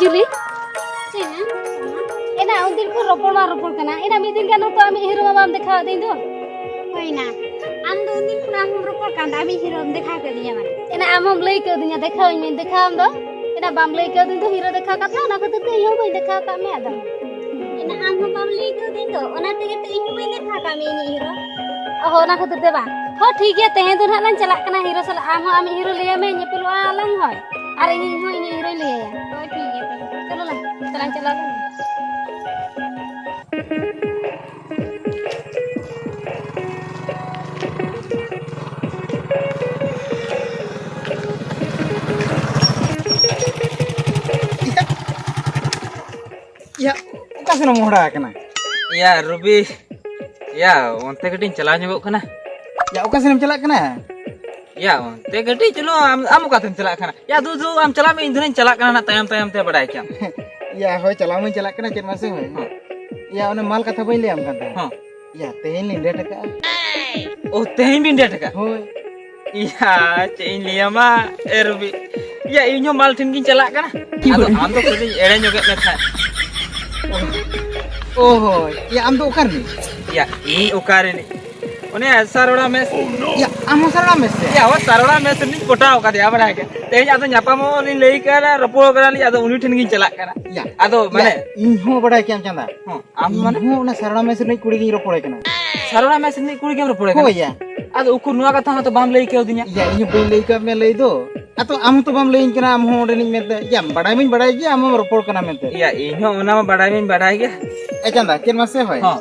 जुली एना उदिन को रोपण करना एना मिदिन का तो आमी हीरो मामाम देखा दिन दो होइना आम दो दिन को आम रोपण कांदा आमी हीरो देखा के दिया माने एना आम लई के दिया देखा इन देखा हम दो एना बाम लई के दिन तो हीरो देखा का ना खातिर ते यो बई देखा का मे आदम एना आम बाम लई के दिन तो ओना ते इन बई देखा का मे हीरो ओहो ना खातिर ते बा हो ठीक है तेहे तो ना चला कना हीरो सला आम हीरो ले में नेपलवा आलंग होय अरे इन हीरो ले या तो ठीक है चलो ला चला Ya, kasih nomor dah kena. Ya, Ruby. Ya, onte gadi chala nyogok kana. Ya, kasih nomor celak kena. Ya, onte gadi chalo am katem chala kana. Ya, du am chala me indhunin chala kana na tayam te badai kyam. Ya, hoy chala me celak kena chat masih hoy. Ya, one mal kata boy le am kata. Huh. Ya, tehin linde taka. Oh, tehin bin dia taka. Hoy. Ya, cein liya ma Ruby. Ya, inyo mal tin gin chala kana. Ado am to kadi ere nyogek me tha. Oh, ya am tu ukar ni. Ya, ini ukar ini. One saroda mes. Ya, am sarana mes. Ya, wa saroda mes ni kota ukar dia badai ke. Tehin ado nyapamo ni lei kana ropo kana li ado uni tin gin chala kana. Ya, ado mane inho badai kiam chanda. am mane Inho na sarana mes ni kuri gin ropore kena. saroda mes ni kuri gem ropo kana. Hoy ya. Ado ukur nuwa katha to bam lei ke dinya. Ya, inho boy lei ka me lei do. Atau am tu bam lei kena am ho ni mete. Ya, badai min badai ge am ropor kena mete. Ya, inyo ona ma badai min badai ge. Chanda, chat masih hoy. Ha.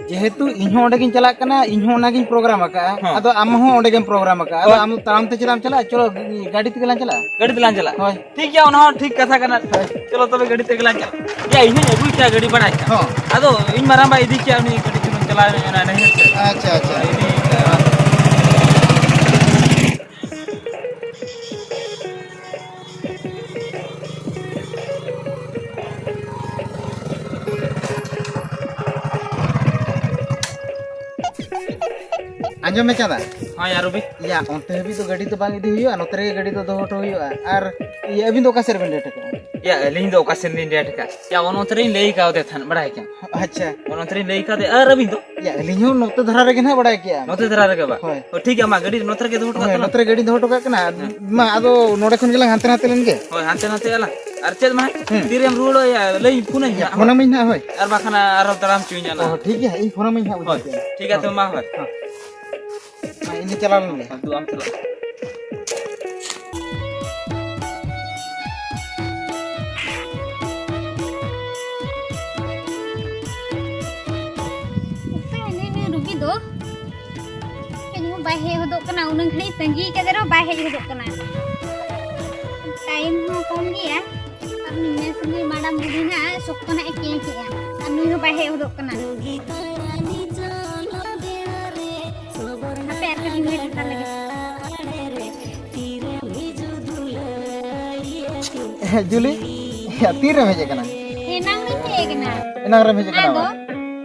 जेहेतु इन्हों ओंडे गिन चला कना इन्हों ना गिन programme का अदो आम हो ओंडे गिन प्रोग्राम का अदो आम ताराम ते चला चलो गाड़ी ते चला गाड़ी तेलान चला होय ठीक है ओना ठीक कथा कना चलो तबे गाड़ी ते चला या इन्हें अगु क्या गाड़ी बनाई हां अदो इन माराम बा इदी क्या उनी गाड़ी चुन चला ना नहीं अच्छा अच्छा इनी अंजो में चला हां यार भी या ओंते भी तो गाड़ी तो बांग इदी हुयो नोतरे गाड़ी तो दोहटो हुयो और ये अभी तो का सेर बेंडे टका या लिंग दो कासे लिंग डेट का या ओनो तरी लेई का होते थन बड़ा है क्या अच्छा ओनो तरी लेई का दे अर अभी तो या लिंहो नोते धरा रे ना बड़ा क्या नोते धरा रे बा होय ओ ठीक है मा गाड़ी नोतर के दो होय नोतरे गाड़ी दोहटो का कना मा आदो नोडे खन गेला हांते हाते लेन गे होय हांते हाते आला अर चेद मा तीरेम रूड़ो या लेई पुना या फोन में ना होय अर बाखना आरो तराम चुइना ना ओ ठीक है इन फोन में ना होय ठीक है तो मा होय ini चला लेंगे तू आम चला रुकी दो कहीं बाहे होदो कना उनन घड़ी तंगी के देरो बाहे होदो कना टाइम हो कम गया अपनी में संगे मैडम बुढ़ी ना सोकना एके के अन्नु हो बाहे होदो कना पैर के लिए डर लगे जुली या तीर में भेजे कना एनांग नहीं थे कना एनांग रे भेजे कना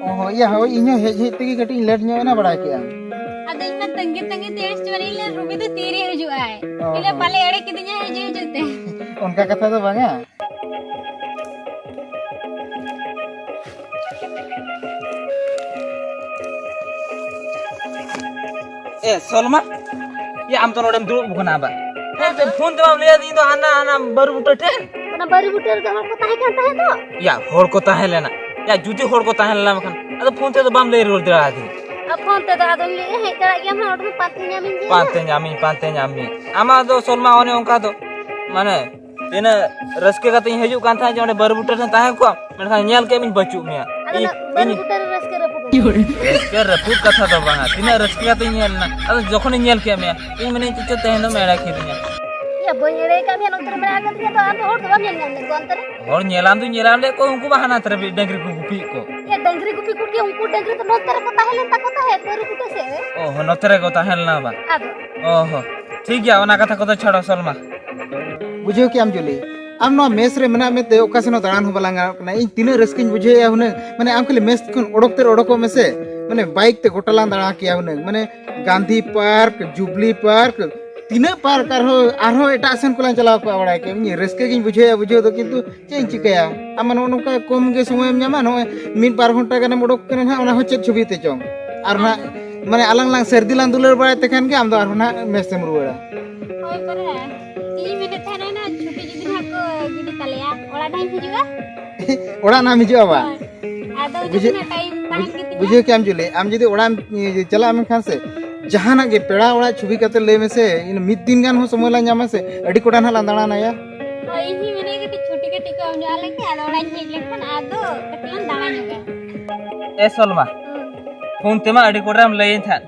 ओहो या हो इन्हो हे तगी कटी लेट न्यो ना बड़ा किया अदे इना तंगे तेज चवरी ले रुबी तो तीरे हजू आए इले पाले एड़े किदिया हजू जुते उनका कथा तो बांगा ए सोलमा ये आम तो नोडम दुड़ बना बा ए फोन तो ले दी तो आना बर बुटे ठे ना बर बुटे तो हम को ताहे कहता है तो या होड़ को ताहे लेना या जुदी होड़ को ताहे लेना मखन अद फोन ते तो बाम ले रोल दरा दी अब फोन ते तो आदम ले हे तरा गया हम और पाते ᱧᱟᱢᱤ आमा दो सोलमा ओने ओंका दो माने तेना रसके का तई हजू कान था जोंडे बर बुटे ठे ताहे को मेनखा नेल के मिन बचू मिया बर बुटे रसके रपु रसके रपु कथा दो बांगा तिना रसके का तई नेल ना अद जखन नेल के मिया इन मने चिचो तेनो मेड़ा खिदिया या बोयरे का भी नोतर में आगत के तो आप होड़ तो नेल नेल को अंतर और नेलाम ले को उनको बहाना तर डंगरी को गुपी को ये डंगरी गुपी कुट के उनको डंगरी तो नोतर को ताहेलन ता को ताहे बर बुटे से ओहो नोतरे को ताहेलना बा आदो ओहो ठीक गया ओना कथा को तो छाड़ो सोलमा बुझो कि आम जुली आम नो मेस रे मना में ते ओकासनो दान हो बलांगा ना इन तीन रस्किन बुझे या हुने माने आम के मेस खन ओडोको में से माने बाइक ते गोटलां दाड़ा किया हुने माने गांधी पार्क जुबली पार्क तीना पार आरो एटा सेन कोला चलाव को बड़ा के इन रस्के गिन बुझे तो किंतु चें चिकया आम नोका कम गे समय नामा नो मिन पार घंटा गाने मोडक कने ना ओना हो चेक छवि ते चोंग आर ना माने आलांग लांग सर्दी लांग दुलर बाय तेखान के आम दो आरो ना मेसेम रुवाड़ा होय परे ती मिने थाना ना छुट्टी जुदी ना को गिडी तलेया ओला टाइम हिजुआ ओड़ा नाम हिजुआ बा आदो जुदी ना टाइम ताहन गिती बुझे के आम जुले आम जदी ओड़ा चला आम खान से जहाना गे पेड़ा ओड़ा छुबी कते ले में से इन मिद दिन गान हो समय ला ᱧᱟᱢᱟ से अडी कोडा ना दाणा नाया होय ही मिने गिटी छुट्टी को हम जाले के आदो ओड़ा हेज लेखन आदो कटिन दाणा जोगा ए सोलमा फोन तेमा अड़ी कोडराम लई थान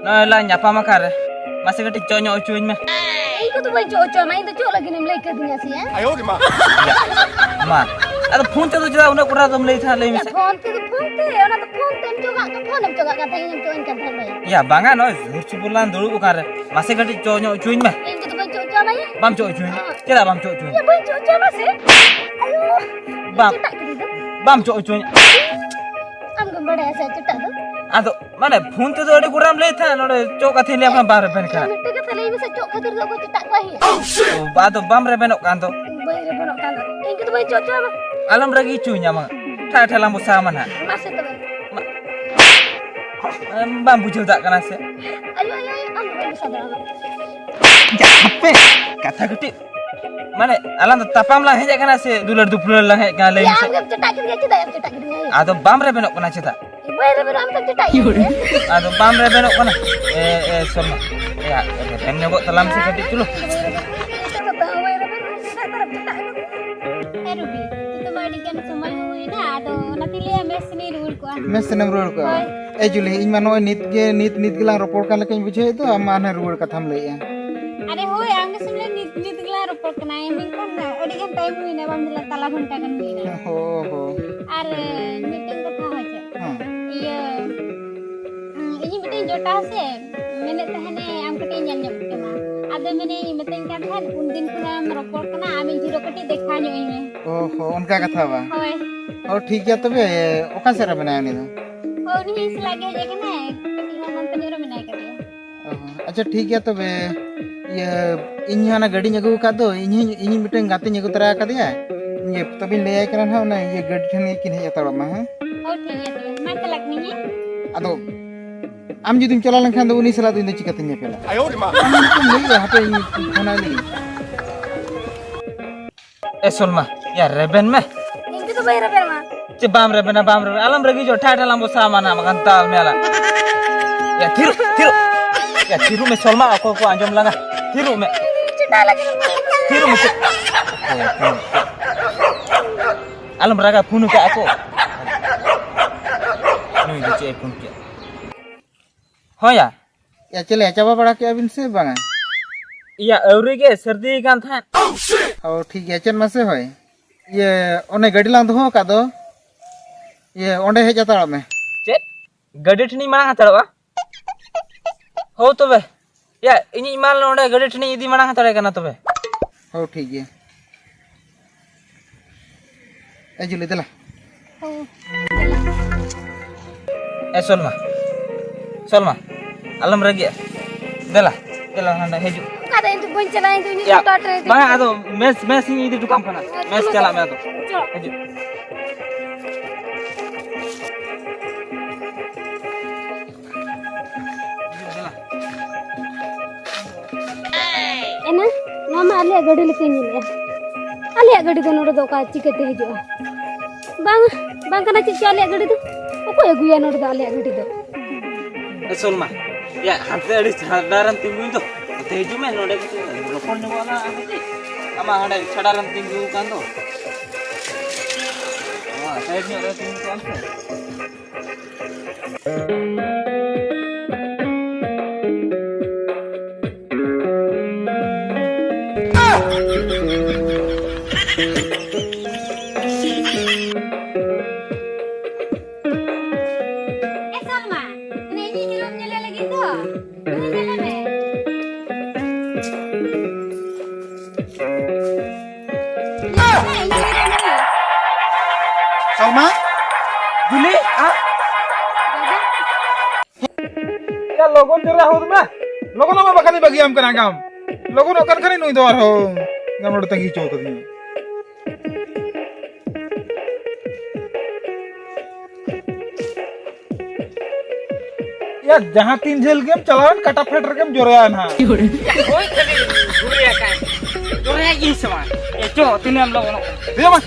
नला ᱧᱟᱯᱟᱢ ᱟᱠᱟᱨᱮ मासे कटी चोñो चुñ में ई को तो भाई चो माई तो चो लगिन लई के दिया से आयो रे मां मा अरे फोन ते तो जरा उना कोडरा तुम लई था लई में फोन ते ओना तो फोन तेम जोगा तो फोन हम जोगा का तई चो इनका धर भाई या बांगा न झुरचु बुलान दुड़ु उकारे मासे कटी चोñो चुñ में इन को तो भाई चो माई बाम चो चुñ केरा बाम चो चुñ या भाई चो मासे ayo बाम चिटा के दो बाम चो चुñ हम को बड़े ऐसे चिटा दो आदो माने फोन ते तो अड़ी कोडराम लई था नोडे चो कथि ले अपन बारे बेन का मिट्टी के तले में से चो खातिर दो को चिटा को ही तो बादो बाम रे बेनो कान तो भाई रे बनो कान इन को तो भाई चो मा alam ragi cunya mang ta ta lambu sama na मासे तो bam bujul tak kana se ayo हम को sadar jape kata gede mane alam to tapam lang heja kana se dular dupulur lang he kana lai ya se हम चिटा के चिटा चिटा के ado bam re benok kana cita भाई रे बनो हम तो चिटा ado bam re benok kana solma ya enne go talam se gede dulu Ruby, itu madi kan semua huई ना तो नती लिया मेस नहीं रूल को मेसेनम रुड़ को ए जुले इन मानो नित गिला रोपोर का लेकिन बुझे तो आम आने रुड़ कथाम लइया अरे होय आंगे सुनले नित गिला रोपोर कना एमिन कोन अडी गन टाइम हुई ना बम दिला तला घंटा गन हुई ना हो और मीटिंग कथा हो छे हां ये इनी मीटिंग जोटा से मैंने तहने आम कटी ñan ñam केमा आदे मैंने मीटिंग kan kan उन दिन को हम रोपोर कना आमी जीरो कटी देखा ᱧoi में ओहो उनका कथा बा होय और ठीक है तबे ओका सेरा बनाया नि दो हो नहीं इस लागे जे कना कटी हम तनिरो में नहीं करे अच्छा ठीक है तबे ये इन्हाना गाड़ी नगु का दो इन्ही मिटन गाते नगु तरा का दिया ये तबिन ले आय करन ना ये गाड़ी ठने किन हे तड़ मा हां हो ठीक है तो मैं तलक नहीं है अदो आम जुदिम चला लंखान दो उनी सला दो इन चिकते ने पेला आयो रे मां आम तो नहीं हापे खाना नहीं solma ya reben meh इनके तो भाई रबर मा ce bam reben alam ragi jo ta ta lambu sama na makan ta mela ya tiru me solma aku anjom langa tiru me चिटा लगे tiru me alam raga punu ka aku nih di ce pun ke हो या या चले चाबा बड़ा के अबिन से बांगा iya auri ke सर्दी kan था और ठीक है चन मासे होय ये ओने गाड़ी लांद हो का दो ये ओंडे हे जाता में ce gadi thini mana hatara हो तो बे या ini mal nonde gadi thini idi mana hatara kana तो बे हो ठीक है ए जुली दला solma alam ragi dela handa heju kada itu pun chalain tu ini ya start reh bang ado mes ini idi dukam kana mes chala me ado heju एना मामा आलिया गाड़ी लेके नहीं आलिया गाड़ी तो नोड़ दो का चिकते हिजो बांग kana चिक आलिया गाड़ी तो ओको अगुया नोड़ दो आलिया गाड़ी दो solma ya hante adi sadaran tinggu itu heju me node ke telepon ni wala ama hande sadaran tinggu kan to wah side ni ada tinggu kan Salma, ini belum nyala lagi tuh. Belum nyala deh. Salma Juli ah ya logon jera ho tuh लोगों में बखानी बगी हम करा काम লগন okan khani nui do arho gamro tangi chok kadinya ya jahan 3 jel game chalawan kata feeder game jorean ha Oi kali Juria kan. Juria ini sama. Cho tinam lo ono. dia mah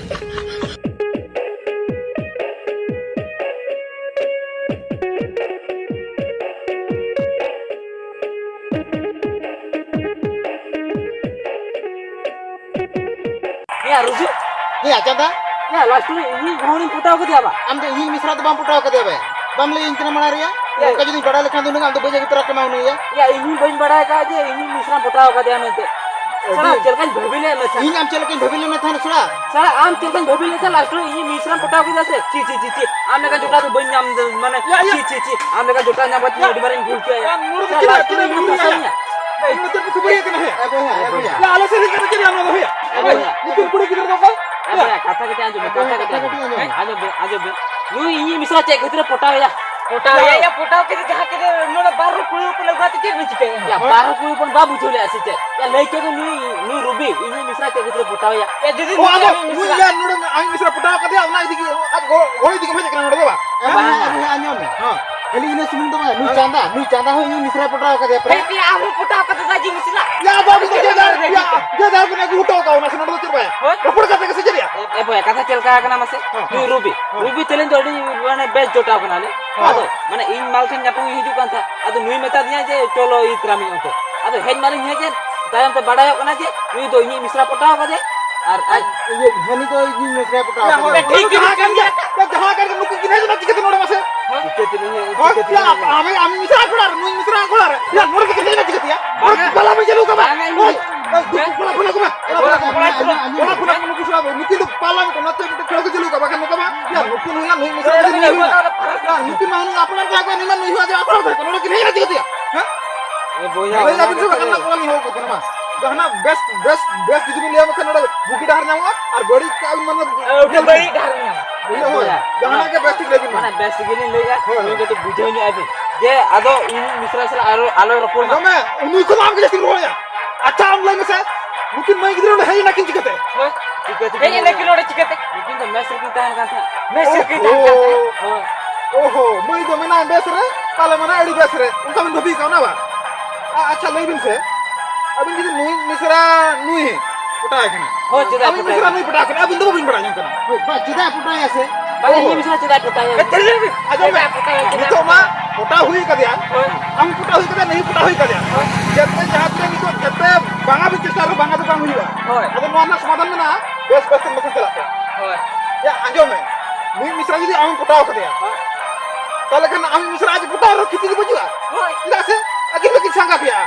Ya rujuk. ya chanda Ya last ini घोड़ी पुटाव के दिया बा. am de hi misra to bam putaw kade ba bam le inkna manaria ya ka jodi bada lekhan dunga am to beje gitra kama unu ya Ya ini बन बड़ा का जे ini Mishra पुटाव का दिया मेंते. साला चलकन भबिले में था. hi am chele kin bhabile me thana sura साला आम चलकन भबिले था लास्ट ini मिश्रा पुटाव के दिया ची ची ची ची. आमने का जोटा तो बन जाम माने ची ची ची. आमने का जोटा जाम बती डिबारिंग भूल के या. Last ini Mishra ini to ku bari kana hai abo ya Ya ala se dikira kiri amna do ya. Nikin puri kidar do ba. kata kita anjum kata kita anjum lu ini Mishra चेक भितर पुटाव या. पुटाव या पुटाव के जहां के मोला 12 पुड़ी ऊपर लगा के नहीं चिके या 12 पुड़ी पण बाबू चले आसी छे या लेके तो नी रुबी ini मिश्रा के भितर पुटाव या ए दीदी oh abo mu ya nudu ang misra putaw kade amna idiki goi diki beje kana do ba anyom ha kali ina sumun do ba nu chanda ho hi misra putaw kade ए ती आम पुटाव का दाजी Mishra ya babu ko je dar bina ku to ka una sunan do chirba Hoi. rapor ka ke sejaria A boy कथा चल का kana मसे नी ruby ruby challenge OD माने best जोटा बना ले आदो माने इन मालथिन जापू हिजु कान था आदो नुई मेता दिया जे चलो ई त्रामी ओतो आदो हेज मालिन हे जे तायम ते बडाय कना जे नुई दो ini मिश्रा पुटाव का जे और आज ye hani to hi misra putaw kade ठीक jahan kan nuki kinai na chike no mase ya ami misra kular nu misra kular ya mor ke kinai na chike ya bala me jelu ka ba pula pula nuki sura nuki do pala ko na te khelo ke jelu ka ba kan ka ba ya nuki nu ya nu misra ya nuki manu apnar ka ko ni man nu ha ja apnar ka no kinai na chike ya ha ए बोया Kalau tapi tu kan nak kalau ni ho ko nama. Gahna best dijini liya makan ada buki dahar nyawa ar body ka mana उठे बड़ी ढारना gahna ke best lagi mana mana. Best गिनी लेगा नी तो बुझाइनी अबे जे आदो इन मिश्रा से आलो रपोल Nama unu ko naam ke jadi roh ya. Acha am lagi masa. Mungkin mai gidro hai na kin jikate. ये लेकिन ओडे चिकते लेकिन तो मैसेज की तान का था मैसेज की तान का था Oho, mai do mana best re. Kala mana edi best re. Unka min bhabi ka na ba. Acha lai bin se. Abin jadi nui misra nui hai. Puta hai kana. हो जदा Abin misra nui puta kana. Abin do bin bada yang kana. Ba jida puta ya se. बाले ये मिश्रा जदा टूटा है Aja me. Itu mah puta hui ka dia. Am puta hui ka dia nahi puta hui ka dia. Jette jahatre ni to jette banga bi chesta ro banga to bang huiba. Ado no na samadan na best machine chalate. Ya anjo me. Nui misra jadi am puta ka dia. Kala kan am misra aja puta ro kiti di bajua. Tidak se. Akin bikin sangat ya.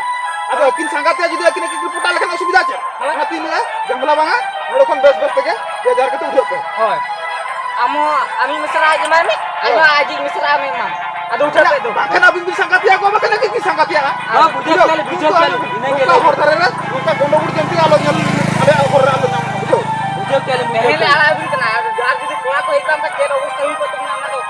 Ado kin sangat ya jadi akin akin puta lekan asubida aja. Mati ni jambla banga. Lo kon best ke dia jar ke tu udah ke. Amo ami Mishra आज माने आयो आज मिश्रा में मान आदो उठा पे दो Bahkan abin bisa angkat ya, gua bahkan lagi bisa angkat ya. बुझे चले नहीं Buka hortar ya, buka gondo budi jempi alo nyal ada alhor alo nyam. Betul. बुझे चले पहले आला भी कना आज भी कोला को एकदम का तेरो उस कहीं को तुम ना तो